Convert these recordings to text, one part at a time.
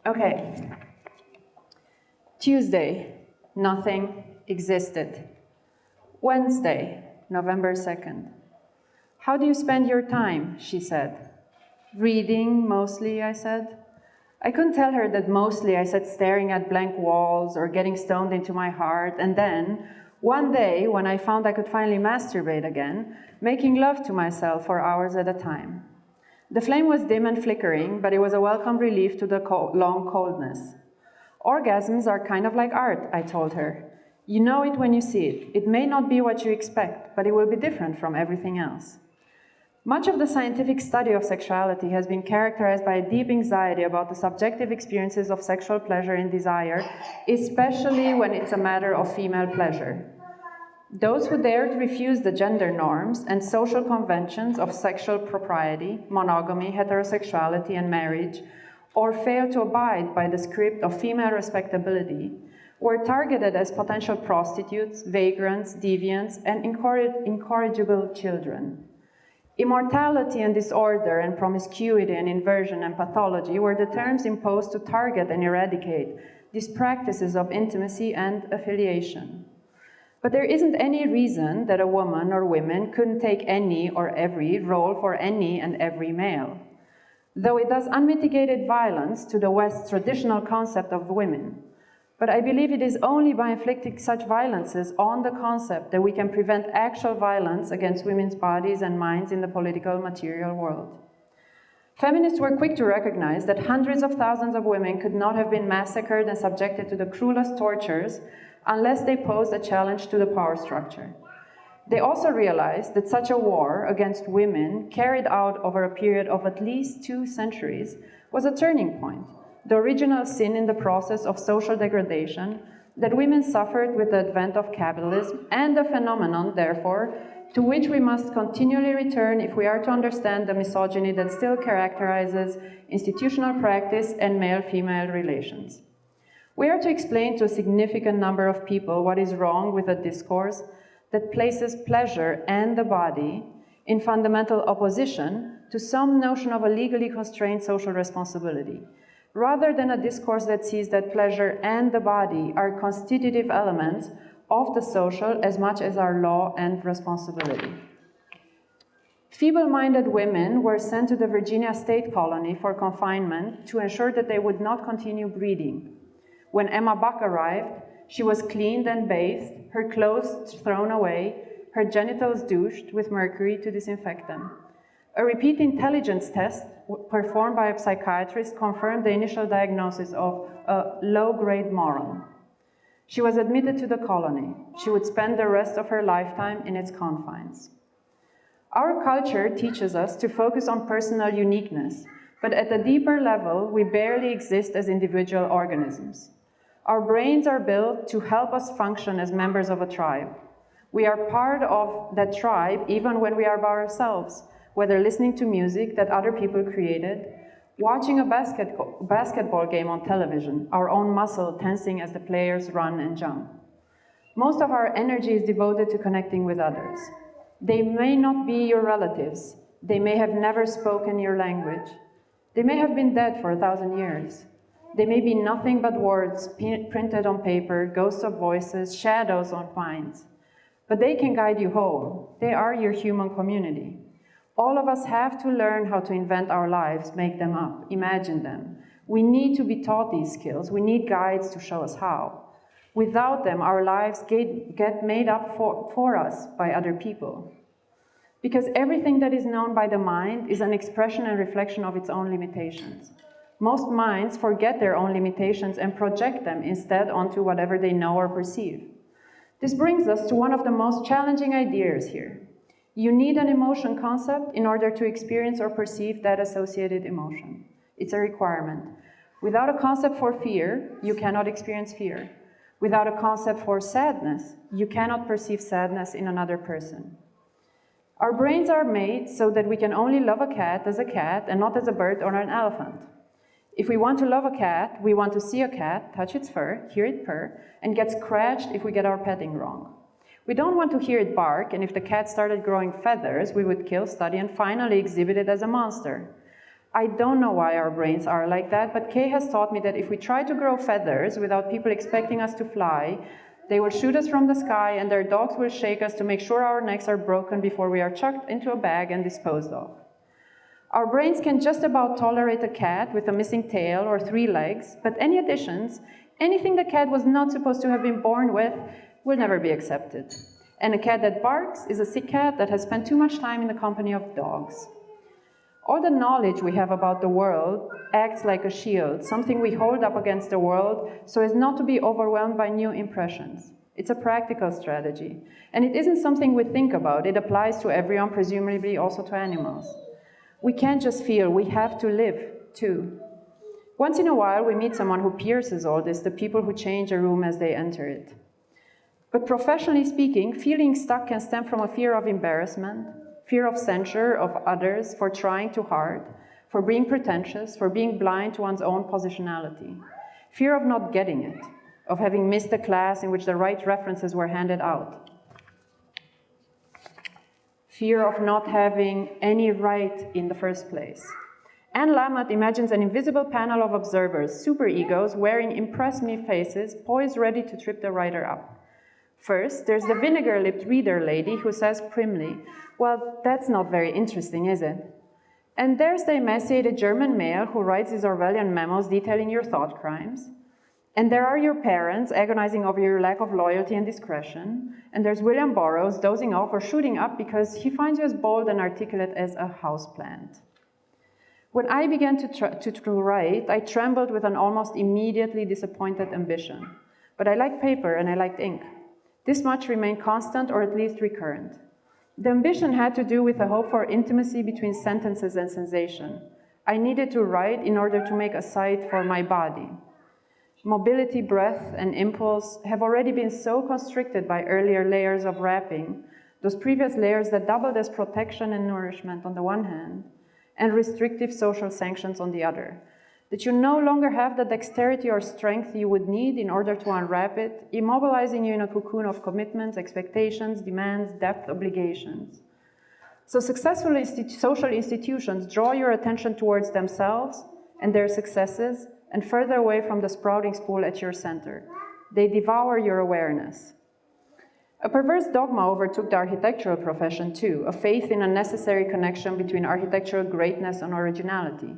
Okay. Tuesday, nothing existed. Wednesday, November 2nd. How do you spend your time? She said. Reading, mostly, I said. I couldn't tell her that mostly I said staring at blank walls or getting stoned into my heart, and then, one day, when I found I could finally masturbate again, making love to myself for hours at a time. The flame was dim and flickering, but it was a welcome relief to the long coldness. Orgasms are kind of like art, I told her. You know it when you see it. It may not be what you expect, but it will be different from everything else. Much of the scientific study of sexuality has been characterized by a deep anxiety about the subjective experiences of sexual pleasure and desire, especially when it's a matter of female pleasure. Those who dare to refuse the gender norms and social conventions of sexual propriety, monogamy, heterosexuality, and marriage, or fail to abide by the script of female respectability, were targeted as potential prostitutes, vagrants, deviants, and incorrigible children. Immortality and disorder and promiscuity and inversion and pathology were the terms imposed to target and eradicate these practices of intimacy and affiliation. But there isn't any reason that a woman or women couldn't take any or every role for any and every male, though it does unmitigated violence to the West's traditional concept of women. But I believe it is only by inflicting such violences on the concept that we can prevent actual violence against women's bodies and minds in the political material world. Feminists were quick to recognize that hundreds of thousands of women could not have been massacred and subjected to the cruelest tortures unless they posed a challenge to the power structure. They also realized that such a war against women, carried out over a period of at least 2 centuries, was a turning point, the original sin in the process of social degradation that women suffered with the advent of capitalism, and a phenomenon, therefore, to which we must continually return if we are to understand the misogyny that still characterizes institutional practice and male-female relations. We are to explain to a significant number of people what is wrong with a discourse that places pleasure and the body in fundamental opposition to some notion of a legally constrained social responsibility, rather than a discourse that sees that pleasure and the body are constitutive elements of the social as much as our law and responsibility. Feeble-minded women were sent to the Virginia State Colony for confinement to ensure that they would not continue breeding. When Emma Buck arrived, she was cleaned and bathed, her clothes thrown away, her genitals douched with mercury to disinfect them. A repeat intelligence test performed by a psychiatrist confirmed the initial diagnosis of a low-grade moron. She was admitted to the colony. She would spend the rest of her lifetime in its confines. Our culture teaches us to focus on personal uniqueness, but at a deeper level, we barely exist as individual organisms. Our brains are built to help us function as members of a tribe. We are part of that tribe even when we are by ourselves, whether listening to music that other people created, watching a basketball game on television, our own muscle tensing as the players run and jump. Most of our energy is devoted to connecting with others. They may not be your relatives. They may have never spoken your language. They may have been dead for 1,000 years. They may be nothing but words printed on paper, ghosts of voices, shadows on minds. But they can guide you home. They are your human community. All of us have to learn how to invent our lives, make them up, imagine them. We need to be taught these skills. We need guides to show us how. Without them, our lives get made up for us by other people. Because everything that is known by the mind is an expression and reflection of its own limitations. Most minds forget their own limitations and project them instead onto whatever they know or perceive. This brings us to one of the most challenging ideas here. You need an emotion concept in order to experience or perceive that associated emotion. It's a requirement. Without a concept for fear, you cannot experience fear. Without a concept for sadness, you cannot perceive sadness in another person. Our brains are made so that we can only love a cat and not as a bird or an elephant. If we want to love a cat, we want to see a cat, touch its fur, hear it purr, and get scratched if we get our petting wrong. We don't want to hear it bark, and if the cat started growing feathers, we would kill, study, and finally exhibit it as a monster. I don't know why our brains are like that, but Kay has taught me that if we try to grow feathers without people expecting us to fly, they will shoot us from the sky and their dogs will shake us to make sure our necks are broken before we are chucked into a bag and disposed of. Our brains can just about tolerate a cat with a missing tail or 3 legs, but any additions, anything the cat was not supposed to have been born with, will never be accepted. And a cat that barks is a sick cat that has spent too much time in the company of dogs. All the knowledge we have about the world acts like a shield, something we hold up against the world so as not to be overwhelmed by new impressions. It's a practical strategy, and it isn't something we think about. It applies to everyone, presumably also to animals. We can't just feel, we have to live too. Once in a while, we meet someone who pierces all this, the people who change a room as they enter it. But professionally speaking, feeling stuck can stem from a fear of embarrassment, fear of censure of others for trying too hard, for being pretentious, for being blind to one's own positionality, fear of not getting it, of having missed a class in which the right references were handed out, fear of not having any right in the first place. Anne Lamott imagines an invisible panel of observers, superegos, wearing impress-me faces, poised ready to trip the writer up. First, there's the vinegar-lipped reader lady who says primly, well, that's not very interesting, is it? And there's the emaciated German male who writes his Orwellian memos detailing your thought crimes. And there are your parents agonizing over your lack of loyalty and discretion. And there's William Burroughs dozing off or shooting up because he finds you as bold and articulate as a houseplant. When I began to write, I trembled with an almost immediately disappointed ambition. But I liked paper and I liked ink. This much remained constant or at least recurrent. The ambition had to do with a hope for intimacy between sentences and sensation. I needed to write in order to make a site for my body. Mobility, breath, and impulse have already been so constricted by earlier layers of wrapping, those previous layers that doubled as protection and nourishment on the one hand, and restrictive social sanctions on the other, that you no longer have the dexterity or strength you would need in order to unwrap it, immobilizing you in a cocoon of commitments, expectations, demands, debt, obligations. So successful social institutions draw your attention towards themselves and their successes and further away from the sprouting spool at your center. They devour your awareness. A perverse dogma overtook the architectural profession too, a faith in a necessary connection between architectural greatness and originality.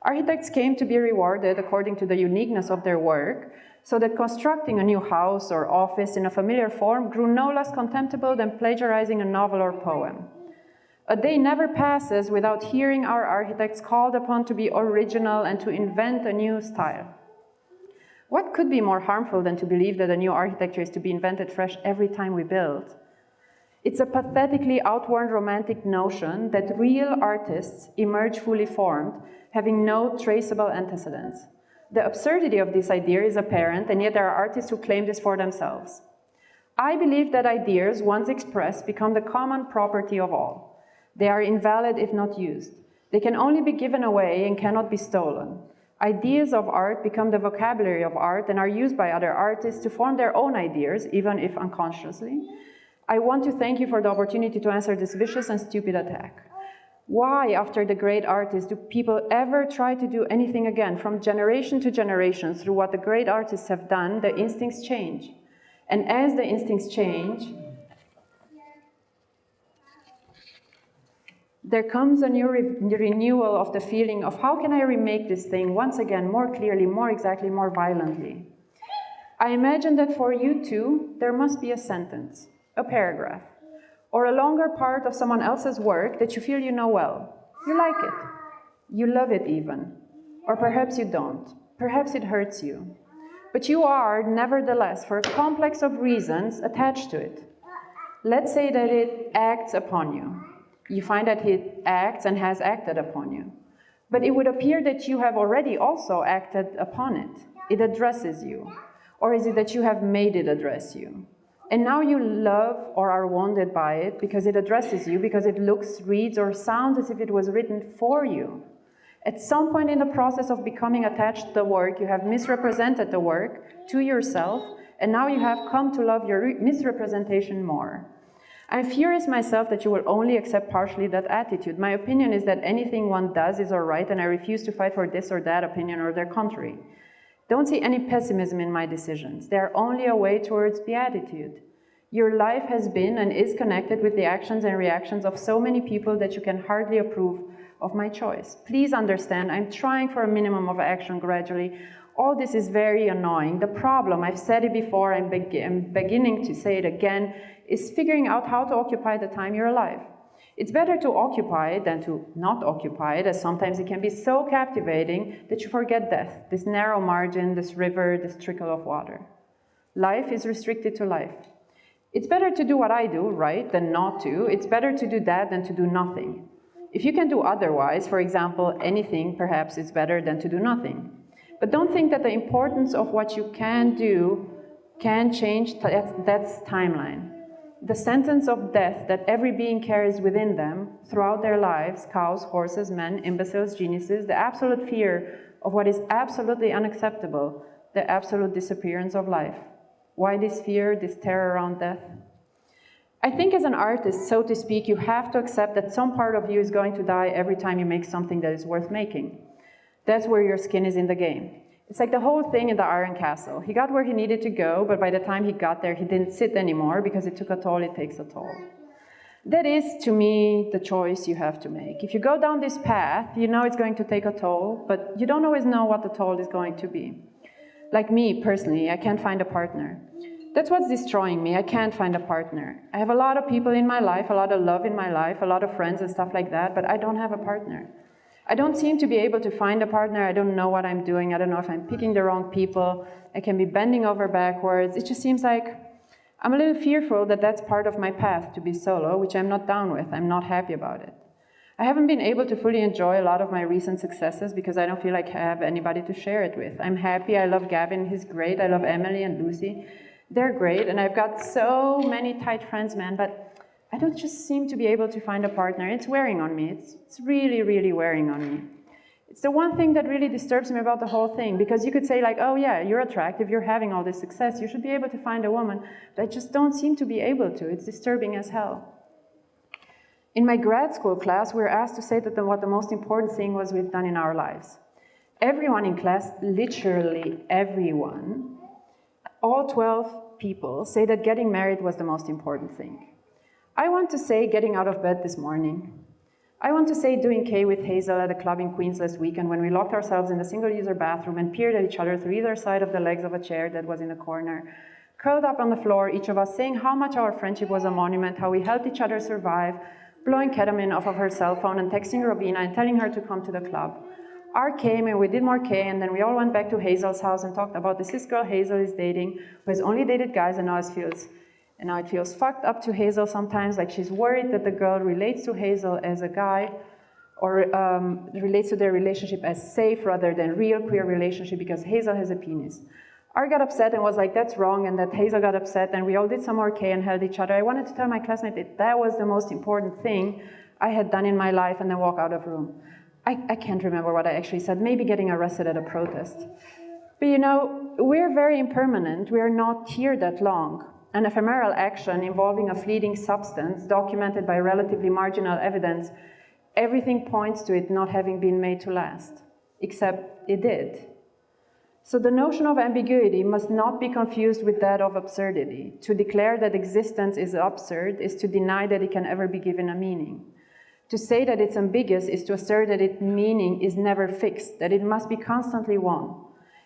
Architects came to be rewarded according to the uniqueness of their work, so that constructing a new house or office in a familiar form grew no less contemptible than plagiarizing a novel or poem. A day never passes without hearing our architects called upon to be original and to invent a new style. What could be more harmful than to believe that a new architecture is to be invented fresh every time we build? It's a pathetically outworn romantic notion that real artists emerge fully formed, having no traceable antecedents. The absurdity of this idea is apparent, and yet there are artists who claim this for themselves. I believe that ideas, once expressed, become the common property of all. They are invalid if not used. They can only be given away and cannot be stolen. Ideas of art become the vocabulary of art and are used by other artists to form their own ideas, even if unconsciously. I want to thank you for the opportunity to answer this vicious and stupid attack. Why, after the great artists, do people ever try to do anything again? From generation to generation, through what the great artists have done, the instincts change. And as the instincts change, there comes a new renewal of the feeling of how can I remake this thing once again, more clearly, more exactly, more violently. I imagine that for you too, there must be a sentence, a paragraph, or a longer part of someone else's work that you feel you know well. You like it. You love it even. Or perhaps you don't. Perhaps it hurts you. But you are, nevertheless, for a complex of reasons, attached to it. Let's say that it acts upon you. You find that it acts and has acted upon you. But it would appear that you have already also acted upon it. It addresses you. Or is it that you have made it address you? And now you love or are wounded by it because it addresses you, because it looks, reads, or sounds as if it was written for you. At some point in the process of becoming attached to the work, you have misrepresented the work to yourself, and now you have come to love your misrepresentation more. I'm furious myself that you will only accept partially that attitude. My opinion is that anything one does is all right, and I refuse to fight for this or that opinion or their contrary. Don't see any pessimism in my decisions. They are only a way towards beatitude. Your life has been and is connected with the actions and reactions of so many people that you can hardly approve of my choice. Please understand, I'm trying for a minimum of action gradually. All this is very annoying. The problem, I've said it before, I'm beginning to say it again, is figuring out how to occupy the time you're alive. It's better to occupy it than to not occupy it, as sometimes it can be so captivating that you forget death, this narrow margin, this river, this trickle of water. Life is restricted to life. It's better to do what I do, right, than not to. It's better to do that than to do nothing. If you can do otherwise, for example, anything, perhaps it's better than to do nothing. But don't think that the importance of what you can do can change that's timeline. The sentence of death that every being carries within them throughout their lives, cows, horses, men, imbeciles, geniuses, the absolute fear of what is absolutely unacceptable, the absolute disappearance of life. Why this fear, this terror around death? I think as an artist, so to speak, you have to accept that some part of you is going to die every time you make something that is worth making. That's where your skin is in the game. It's like the whole thing in the Iron Castle. He got where he needed to go, but by the time he got there, he didn't sit anymore because it took a toll, it takes a toll. That is, to me, the choice you have to make. If you go down this path, you know it's going to take a toll, but you don't always know what the toll is going to be. Like me, personally, I can't find a partner. That's what's destroying me. I can't find a partner. I have a lot of people in my life, a lot of love in my life, a lot of friends and stuff like that, but I don't have a partner. I don't seem to be able to find a partner. I don't know what I'm doing. I don't know if I'm picking the wrong people. I can be bending over backwards. It just seems like I'm a little fearful that that's part of my path to be solo, which I'm not down with. I'm not happy about it. I haven't been able to fully enjoy a lot of my recent successes because I don't feel like I have anybody to share it with. I'm happy. I love Gavin. He's great. I love Emily and Lucy. They're great. And I've got so many tight friends, man, but I don't just seem to be able to find a partner. It's wearing on me. It's really, really wearing on me. It's the one thing that really disturbs me about the whole thing, because you could say like, oh yeah, you're attractive, you're having all this success, you should be able to find a woman, but I just don't seem to be able to. It's disturbing as hell. In my grad school class, we were asked to say that what the most important thing was we've done in our lives. Everyone in class, literally everyone, all 12 people, say that getting married was the most important thing. I want to say getting out of bed this morning. I want to say doing K with Hazel at a club in Queens last weekend when we locked ourselves in the single-user bathroom and peered at each other through either side of the legs of a chair that was in a corner, curled up on the floor, each of us saying how much our friendship was a monument, how we helped each other survive, blowing ketamine off of her cell phone and texting Rovina and telling her to come to the club. R came and we did more K, and then we all went back to Hazel's house and talked about this girl Hazel is dating, who has only dated guys, and now it feels fucked up to Hazel sometimes, like she's worried that the girl relates to Hazel as a guy, or relates to their relationship as safe rather than real queer relationship because Hazel has a penis. R got upset and was like, that's wrong, and that Hazel got upset, and we all did some more K and held each other. I wanted to tell my classmate that that was the most important thing I had done in my life, and then walk out of the room. I can't remember what I actually said, maybe getting arrested at a protest. But you know, we're very impermanent, we're not here that long. An ephemeral action involving a fleeting substance, documented by relatively marginal evidence, everything points to it not having been made to last, except it did. So the notion of ambiguity must not be confused with that of absurdity. To declare that existence is absurd is to deny that it can ever be given a meaning. To say that it's ambiguous is to assert that its meaning is never fixed, that it must be constantly one.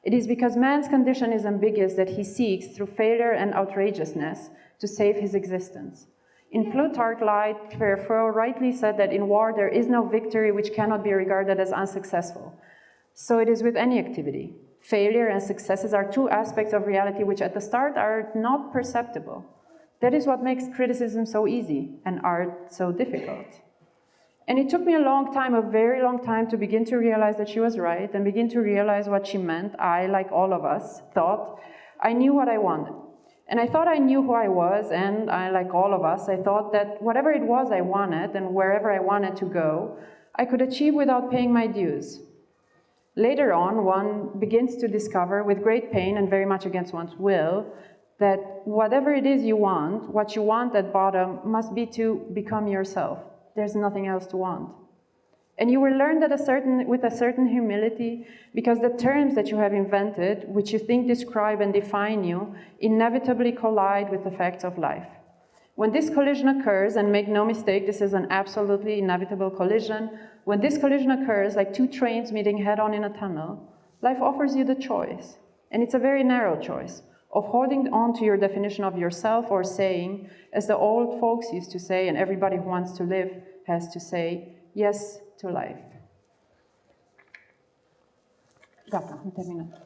It is because man's condition is ambiguous that he seeks, through failure and outrageousness, to save his existence. In Plutarch, Pierre rightly said that in war there is no victory which cannot be regarded as unsuccessful. So it is with any activity. Failure and successes are two aspects of reality which at the start are not perceptible. That is what makes criticism so easy and art so difficult. And it took me a long time, a very long time, to begin to realize that she was right and begin to realize what she meant. I, like all of us, thought I knew what I wanted. And I thought I knew who I was, and I, like all of us, I thought that whatever it was I wanted and wherever I wanted to go, I could achieve without paying my dues. Later on, one begins to discover, with great pain and very much against one's will, that whatever it is you want, what you want at bottom must be to become yourself. There's nothing else to want. And you will learn that with a certain humility, because the terms that you have invented, which you think describe and define you, inevitably collide with the facts of life. When this collision occurs, and make no mistake, this is an absolutely inevitable collision, when this collision occurs, like two trains meeting head-on in a tunnel, life offers you the choice, and it's a very narrow choice, of holding on to your definition of yourself or saying, as the old folks used to say, and everybody who wants to live has to say, yes to life. Gata, am terminat.